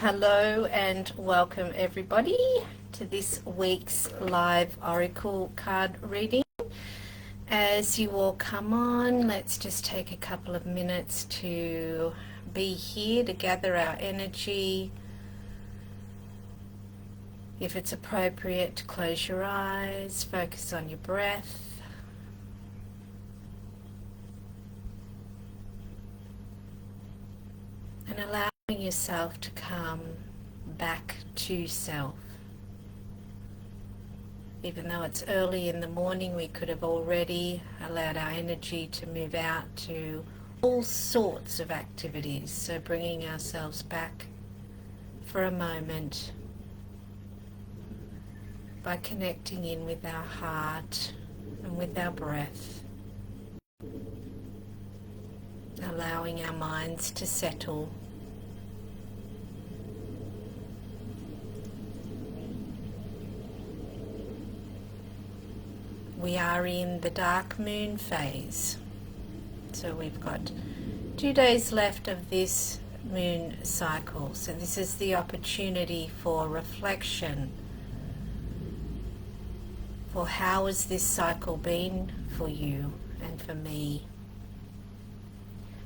Hello and welcome everybody to this week's live oracle card reading. As you all come on, let's just take a couple of minutes to be here to gather our energy. If it's appropriate, to close your eyes, focus on your breath. And allowing yourself to come back to self. Even though it's early in the morning, we could have already allowed our energy to move out to all sorts of activities. So bringing ourselves back for a moment by connecting in with our heart and with our breath, allowing our minds to settle. We are in the dark moon phase, so we've got 2 days left of this moon cycle. So this is the opportunity for reflection, for how has this cycle been for you and for me?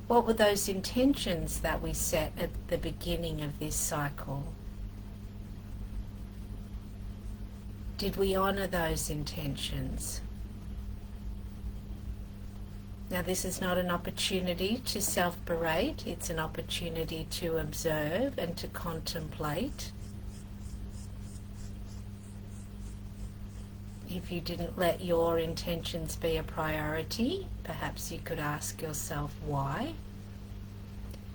What were those intentions that we set at the beginning of this cycle? Did we honor those intentions? Now, this is not an opportunity to self-berate, it's an opportunity to observe and to contemplate. If you didn't let your intentions be a priority, perhaps you could ask yourself why.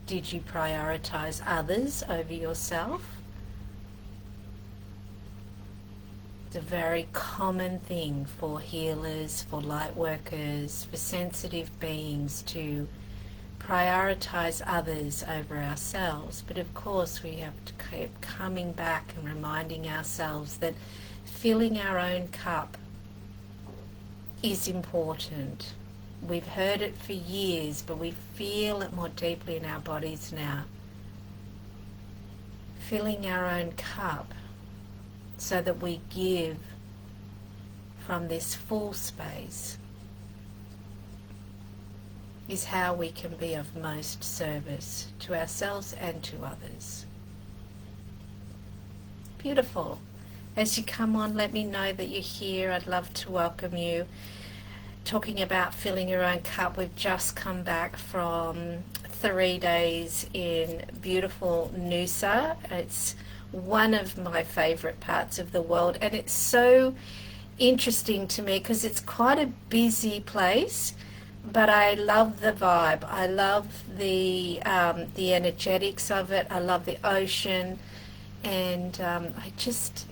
Did you prioritize others over yourself? A very common thing for healers, for light workers, for sensitive beings to prioritize others over ourselves. But of course we have to keep coming back and reminding ourselves that filling our own cup is important. We've heard it for years, but we feel it more deeply in our bodies now. Filling our own cup so that we give from this full space is how we can be of most service to ourselves and to others. Beautiful. As you come on, let me know that you're here. I'd love to welcome you. Talking about filling your own cup, we've just come back from 3 days in beautiful Noosa. It's one of my favorite parts of the world, and it's so interesting to me because it's quite a busy place, but I love the vibe. I love the energetics of it. I love the ocean, and I just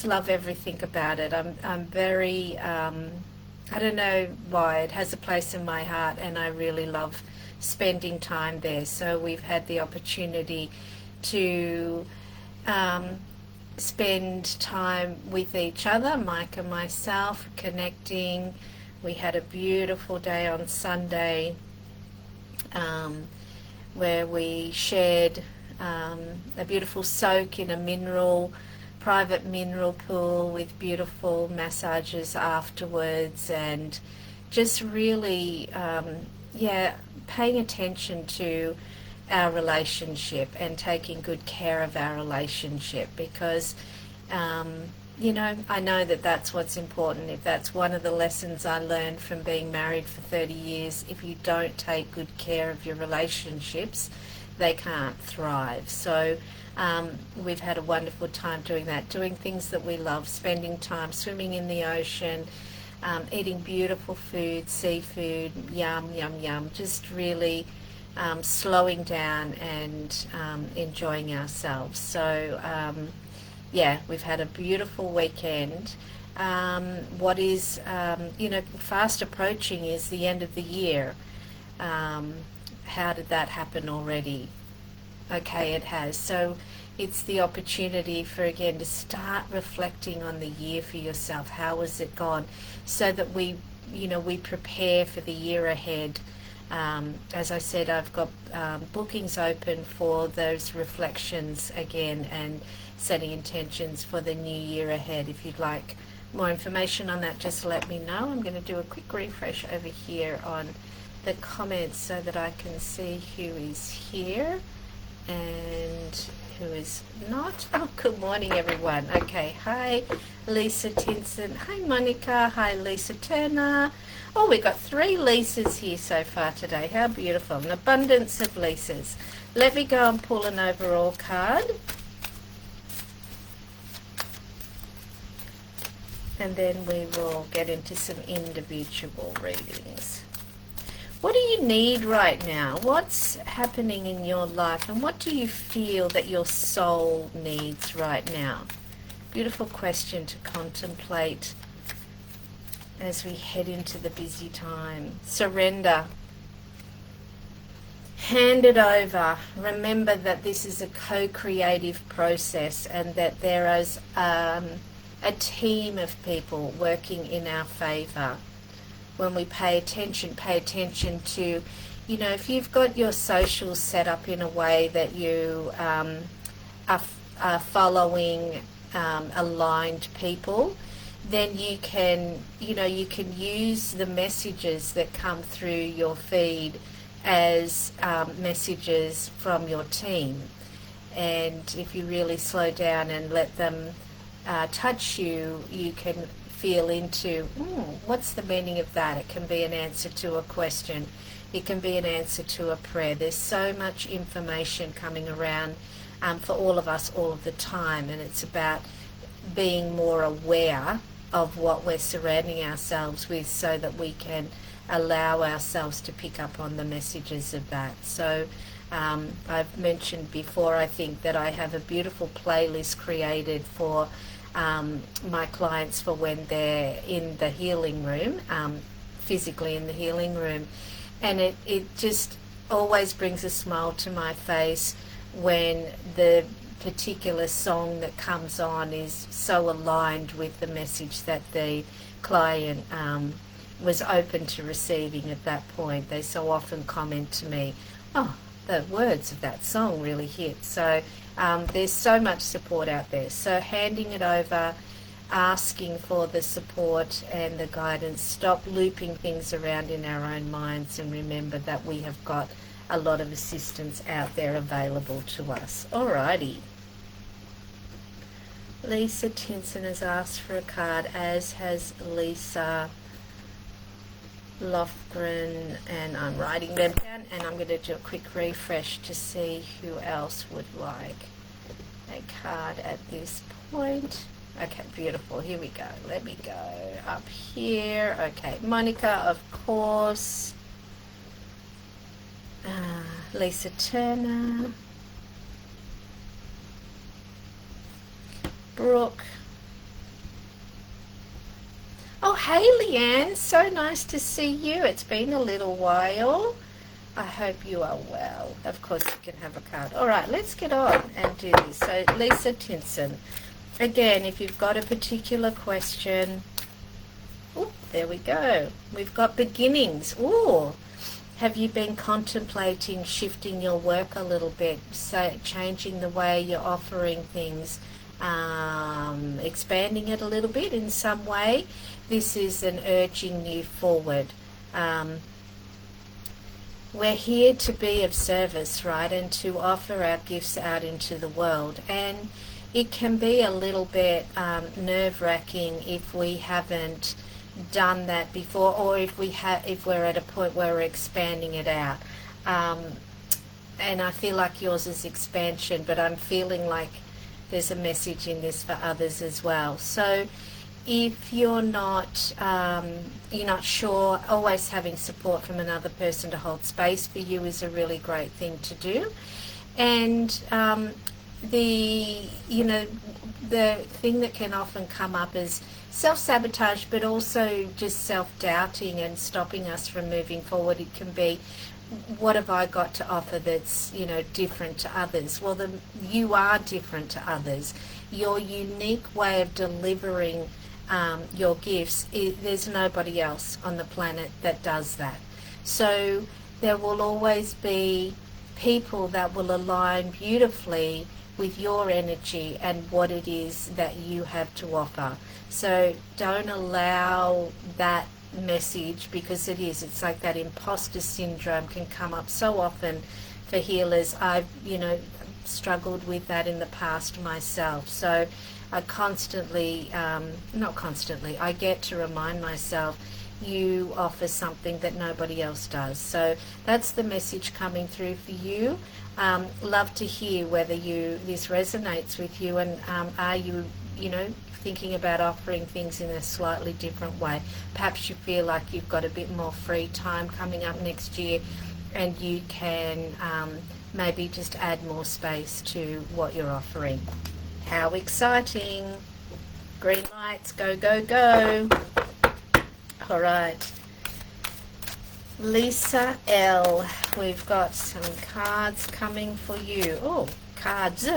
love everything about it. I'm very I don't know why, it has a place in my heart, and I really love spending time there. So we've had the opportunity to spend time with each other, Mike and myself, connecting. We had a beautiful day on Sunday where we shared a beautiful soak in a private mineral pool with beautiful massages afterwards, and just really paying attention to our relationship and taking good care of our relationship, because I know that that's what's important. If that's one of the lessons I learned from being married for 30 years, if you don't take good care of your relationships, they can't thrive. So we've had a wonderful time doing that, doing things that we love, spending time swimming in the ocean, eating beautiful food, seafood, yum, yum, yum, just really slowing down and enjoying ourselves. So we've had a beautiful weekend. What is fast approaching is the end of the year. How did that happen already? Okay, it has. So it's the opportunity to start reflecting on the year for yourself. How has it gone? So that we prepare for the year ahead As I said, I've got bookings open for those reflections again and setting intentions for the new year ahead. If you'd like more information on that, just let me know. I'm going to do a quick refresh over here on the comments so that I can see who is here and who is not. Oh, good morning, everyone. Okay, hi, Lisa Tinson. Hi, Monica. Hi, Lisa Turner. Oh, we've got 3 Lisas here so far today. How beautiful. An abundance of Lisas. Let me go and pull an overall card. And then we will get into some individual readings. What do you need right now? What's happening in your life? And what do you feel that your soul needs right now? Beautiful question to contemplate as we head into the busy time. Surrender. Hand it over. Remember that this is a co-creative process and that there is a team of people working in our favor. When we pay attention to, you know, if you've got your socials set up in a way that you are following aligned people, then you can, you know, you can use the messages that come through your feed as messages from your team. And if you really slow down and let them touch you, you can feel into, what's the meaning of that? It can be an answer to a question. It can be an answer to a prayer. There's so much information coming around for all of us all of the time, and it's about being more aware of what we're surrounding ourselves with so that we can allow ourselves to pick up on the messages of that. So I've mentioned before, I think, that I have a beautiful playlist created for my clients for when they're in the healing room, physically in the healing room. And it just always brings a smile to my face when the particular song that comes on is so aligned with the message that the client was open to receiving at that point. They so often comment to me, oh, the words of that song really hit. So there's so much support out there. So handing it over, asking for the support and the guidance, stop looping things around in our own minds, and remember that we have got a lot of assistance out there available to us. Alrighty. Lisa Tinson has asked for a card, as has Lisa Lofgren, and I'm writing them down, and I'm going to do a quick refresh to see who else would like a card at this point. Okay, beautiful. Here we go. Let me go up here. Okay, Monica, of course. Lisa Turner. Brooke. Oh, hey, Leanne. So nice to see you. It's been a little while. I hope you are well. Of course, you can have a card. All right, let's get on and do this. So, Lisa Tinson. Again, if you've got a particular question. Oh, there we go. We've got beginnings. Oh, have you been contemplating shifting your work a little bit, say, changing the way you're offering things, expanding it a little bit in some way? This is an urging you forward. We're here to be of service, right, and to offer our gifts out into the world. And it can be a little bit nerve-wracking if we haven't done that before, or if we're at a point where we're expanding it out. And I feel like yours is expansion, but I'm feeling like there's a message in this for others as well. So if you're not sure, always having support from another person to hold space for you is a really great thing to do. And the thing that can often come up is self-sabotage, but also just self-doubting and stopping us from moving forward. It can be, what have I got to offer that's, different to others? Well, you are different to others. Your unique way of delivering your gifts, there's nobody else on the planet that does that. So there will always be people that will align beautifully with your energy and what it is that you have to offer. So don't allow that message, because it's like that imposter syndrome can come up so often for healers. I've struggled with that in the past myself, so I constantly I get to remind myself, you offer something that nobody else does. So that's the message coming through for you. Love to hear whether this resonates with you, and are you thinking about offering things in a slightly different way. Perhaps you feel like you've got a bit more free time coming up next year, and you can maybe just add more space to what you're offering. How exciting! Green lights, go, go, go. All right. Lisa L, we've got some cards coming for you. Oh, cards.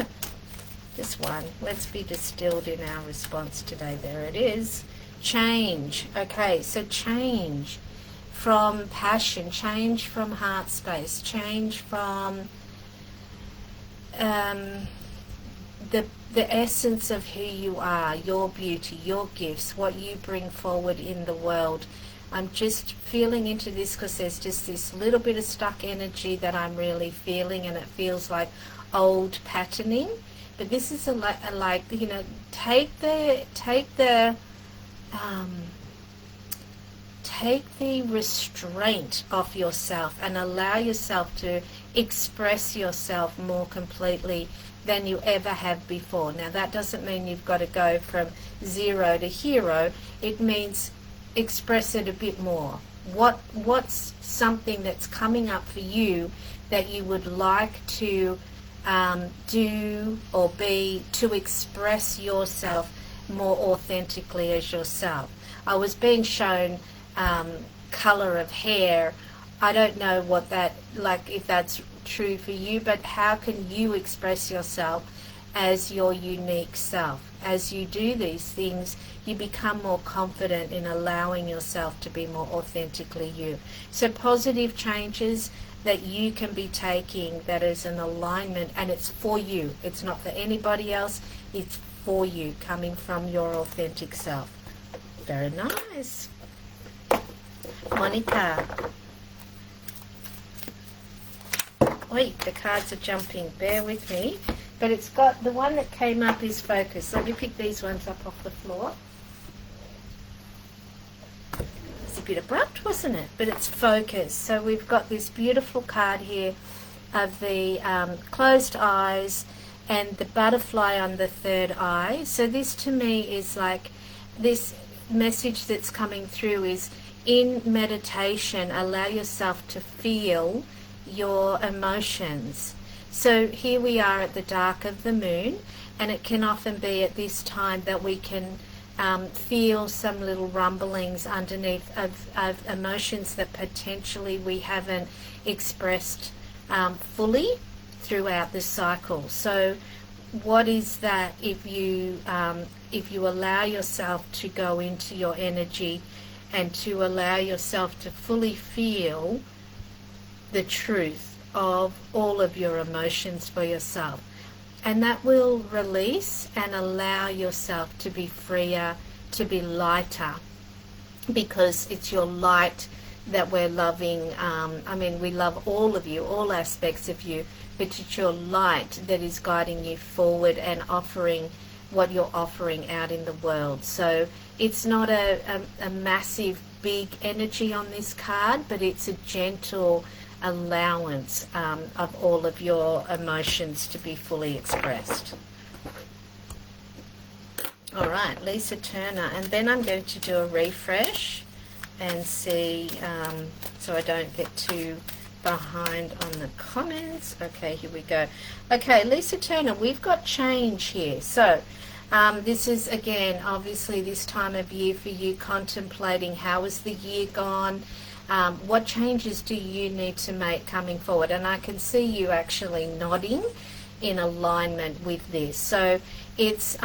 This one. Let's be distilled in our response today. There it is. Change. Okay, so change from passion, change from heart space, change from the essence of who you are, your beauty, your gifts, what you bring forward in the world. I'm just feeling into this because there's just this little bit of stuck energy that I'm really feeling, and it feels like old patterning. But this is take the restraint off yourself and allow yourself to express yourself more completely than you ever have before. Now, that doesn't mean you've got to go from zero to hero. It means express it a bit more. What's something that's coming up for you that you would like to do or be, to express yourself more authentically as yourself? I was being shown color of hair. I don't know what that, like, if that's true for you, but how can you express yourself as your unique self? As you do these things, you become more confident in allowing yourself to be more authentically you. So positive changes that you can be taking, that is an alignment, and it's for you. It's not for anybody else. It's for you, coming from your authentic self. Very nice. Monica. Wait, the cards are jumping. Bear with me. But it's got, the one that came up is focus. Let me pick these ones up off the floor. It's a bit abrupt, wasn't it? But it's focus. So we've got this beautiful card here of the closed eyes and the butterfly on the third eye. So this to me is like, this message that's coming through is, in meditation, allow yourself to feel your emotions. So here we are at the dark of the moon, and it can often be at this time that we can feel some little rumblings underneath of emotions that potentially we haven't expressed fully throughout the cycle. So what is that if you allow yourself to go into your energy and to allow yourself to fully feel the truth of all of your emotions for yourself, and that will release and allow yourself to be freer, to be lighter, because it's your light that we're loving. We love all of you, all aspects of you, but it's your light that is guiding you forward and offering what you're offering out in the world. So it's not a massive big energy on this card, but it's a gentle allowance of all of your emotions to be fully expressed. All right, Lisa Turner, and then I'm going to do a refresh and see, so I don't get too behind on the comments. Okay, here we go. Okay, Lisa Turner, we've got change here. So this is, again, obviously this time of year for you, contemplating how has the year gone. What changes do you need to make coming forward? And I can see you actually nodding in alignment with this. So it's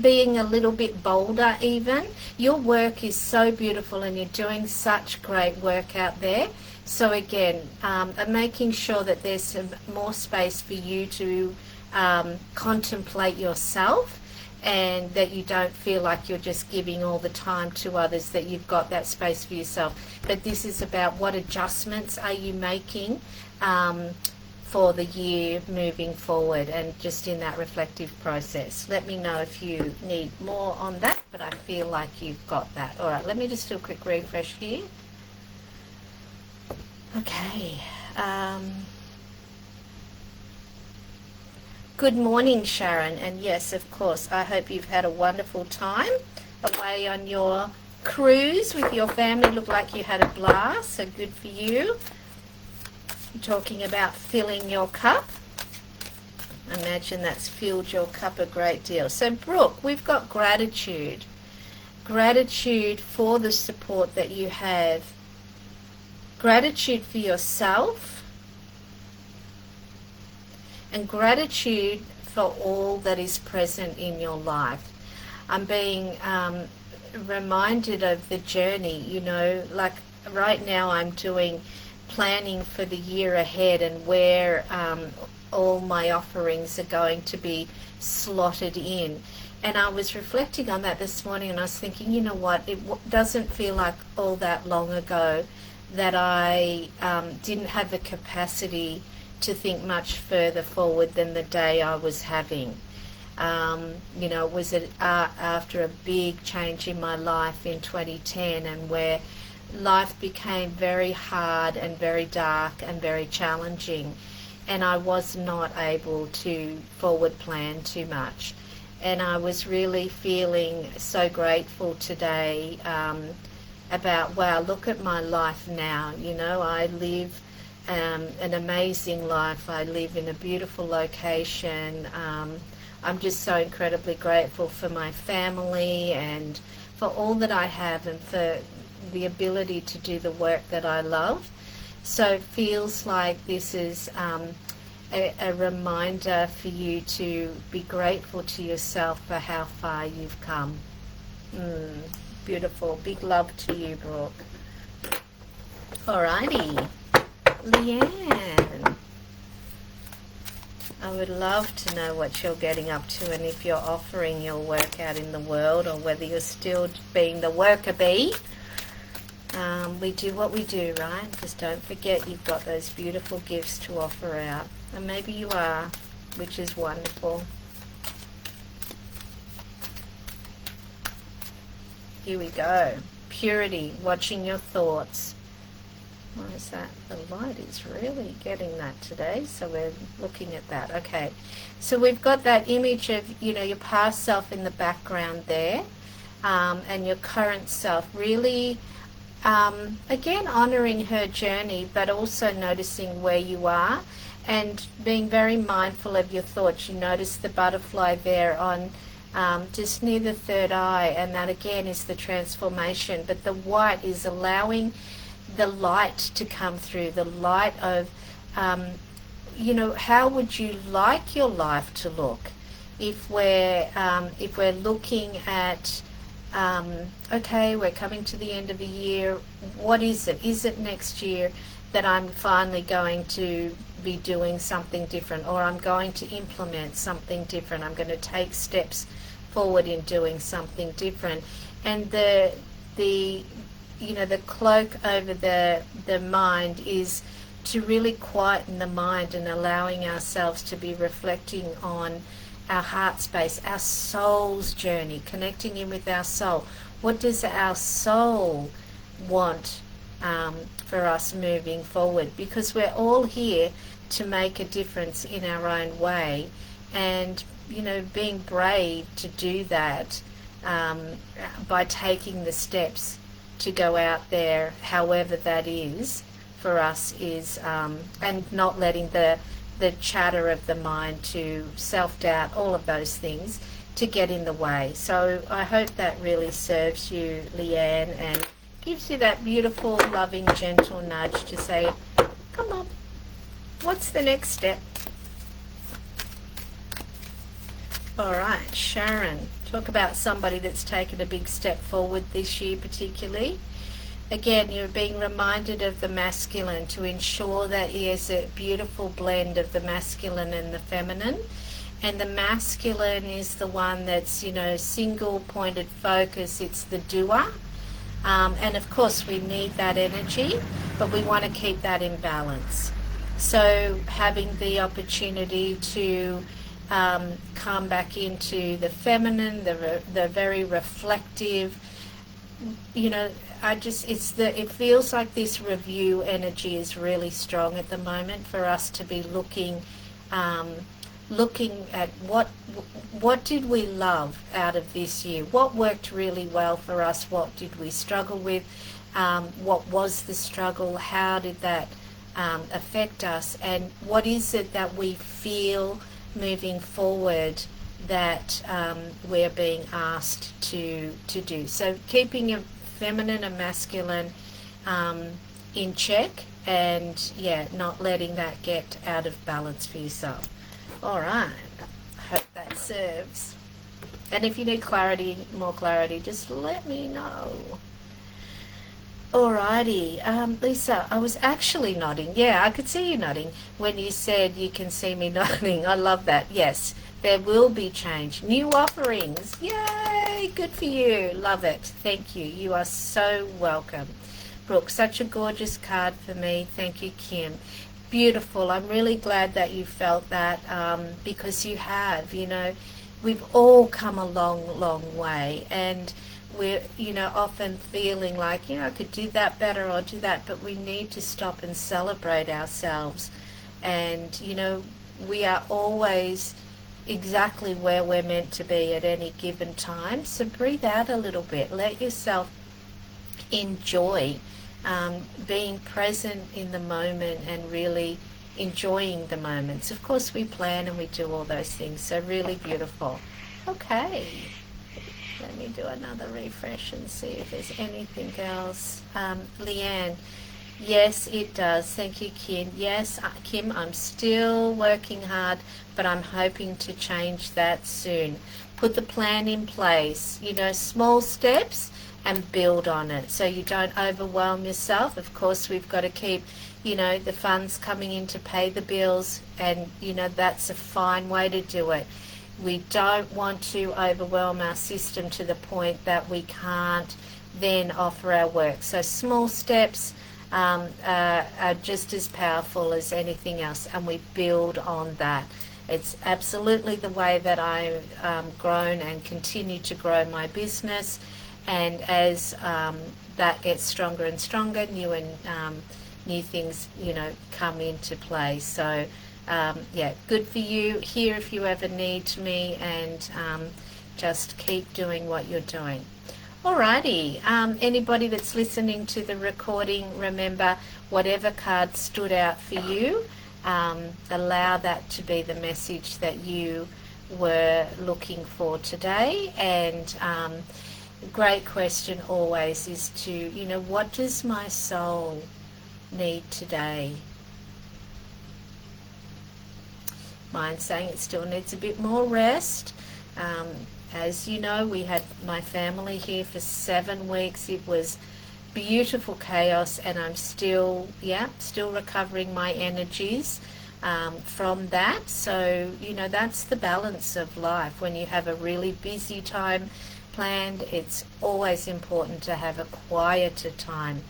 being a little bit bolder even. Your work is so beautiful and you're doing such great work out there. So again, making sure that there's some more space for you to contemplate yourself, and that you don't feel like you're just giving all the time to others, that you've got that space for yourself. But this is about what adjustments are you making for the year moving forward, and just in that reflective process. Let me know if you need more on that, but I feel like you've got that. All right, let me just do a quick refresh here. Okay. Good morning, Sharon. And yes, of course, I hope you've had a wonderful time away on your cruise with your family. Looked like you had a blast, so good for you. You're talking about filling your cup. Imagine that's filled your cup a great deal. So, Brooke, we've got gratitude. Gratitude for the support that you have. Gratitude for yourself. And gratitude for all that is present in your life. I'm being reminded of the journey, you know, like right now I'm doing planning for the year ahead, and where all my offerings are going to be slotted in. And I was reflecting on that this morning, and I was thinking, you know what, it doesn't feel like all that long ago that I didn't have the capacity to think much further forward than the day I was having. You know, it was after a big change in my life in 2010, and where life became very hard and very dark and very challenging, and I was not able to forward plan too much. And I was really feeling so grateful today about, wow, look at my life now. You know, I live an amazing life. I live in a beautiful location. I'm just so incredibly grateful for my family and for all that I have, and for the ability to do the work that I love. So it feels like this is a reminder for you to be grateful to yourself for how far you've come. Beautiful. Big love to you, Brooke. Alrighty. Leanne, I would love to know what you're getting up to, and if you're offering your work out in the world, or whether you're still being the worker bee. We do what we do, right? Just don't forget you've got those beautiful gifts to offer out. And maybe you are, which is wonderful. Here we go. Purity, watching your thoughts. Why is that? The light is really getting that today, so we're looking at that. Okay, so we've got that image of, you know, your past self in the background there, and your current self, really, again, honoring her journey, but also noticing where you are and being very mindful of your thoughts. You notice the butterfly there on just near the third eye, and that again is the transformation, but the white is allowing the light to come through, the light of, you know, how would you like your life to look if we're looking at, okay, we're coming to the end of the year, what is it? Is it next year that I'm finally going to be doing something different, or I'm going to implement something different, I'm going to take steps forward in doing something different? And the you know, the cloak over the mind is to really quieten the mind and allowing ourselves to be reflecting on our heart space, our soul's journey, connecting in with our soul. What does our soul want for us moving forward? Because we're all here to make a difference in our own way, and, you know, being brave to do that by taking the steps to go out there, however that is for us, is and not letting the chatter of the mind, to self-doubt, all of those things, to get in the way. So I hope that really serves you, Leanne, and gives you that beautiful, loving, gentle nudge to say, come on, what's the next step? All right, Sharon, talk about somebody that's taken a big step forward this year particularly. Again, you're being reminded of the masculine to ensure that there's a beautiful blend of the masculine and the feminine. And the masculine is the one that's, single pointed focus, it's the doer. And of course, we need that energy, but we want to keep that in balance. So, having the opportunity to come back into the feminine, the very reflective, it feels like this review energy is really strong at the moment for us to be looking at what did we love out of this year, what worked really well for us, what did we struggle with, what was the struggle, how did that affect us, and what is it that we feel moving forward that we're being asked to do. So keeping a feminine and masculine in check, and not letting that get out of balance for yourself. All right, hope that serves. And if you need more clarity, just let me know. Alrighty, Lisa, I was actually nodding. Yeah, I could see you nodding when you said you can see me nodding. I love that. Yes, there will be change. New offerings. Yay, good for you. Love it. Thank you. You are so welcome. Brooke, such a gorgeous card for me. Thank you, Kim. Beautiful. I'm really glad that you felt that because you have, we've all come a long, long way. And we're, often feeling like, I could do that better or do that, but we need to stop and celebrate ourselves. And, we are always exactly where we're meant to be at any given time. So breathe out a little bit. Let yourself enjoy being present in the moment and really enjoying the moments. Of course, we plan and we do all those things. So really beautiful. Okay. Let me do another refresh and see if there's anything else. Leanne, yes, it does. Thank you, Kim. Yes, Kim, I'm still working hard, but I'm hoping to change that soon. Put the plan in place, small steps, and build on it so you don't overwhelm yourself. Of course, we've got to keep, the funds coming in to pay the bills, and, that's a fine way to do it. We don't want to overwhelm our system to the point that we can't then offer our work. So small steps are just as powerful as anything else, and we build on that. It's absolutely the way that I've grown and continue to grow my business. And as that gets stronger and stronger, new things, come into play. So, good for you. Here if you ever need me, and just keep doing what you're doing. Alrighty, anybody that's listening to the recording, remember, whatever card stood out for you, allow that to be the message that you were looking for today. And great question always is to, what does my soul need today? Mine's saying it still needs a bit more rest. As you know, we had my family here for 7 weeks. It was beautiful chaos, and I'm still recovering my energies from that. So, that's the balance of life. When you have a really busy time planned, it's always important to have a quieter time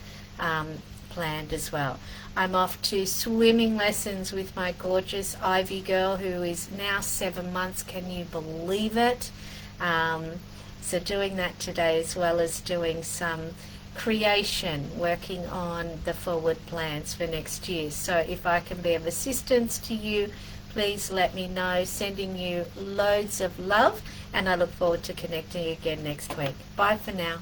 planned as well. I'm off to swimming lessons with my gorgeous Ivy girl, who is now 7 months. Can you believe it? So doing that today, as well as doing some creation, working on the forward plans for next year. So if I can be of assistance to you, please let me know. Sending you loads of love, and I look forward to connecting again next week. Bye for now.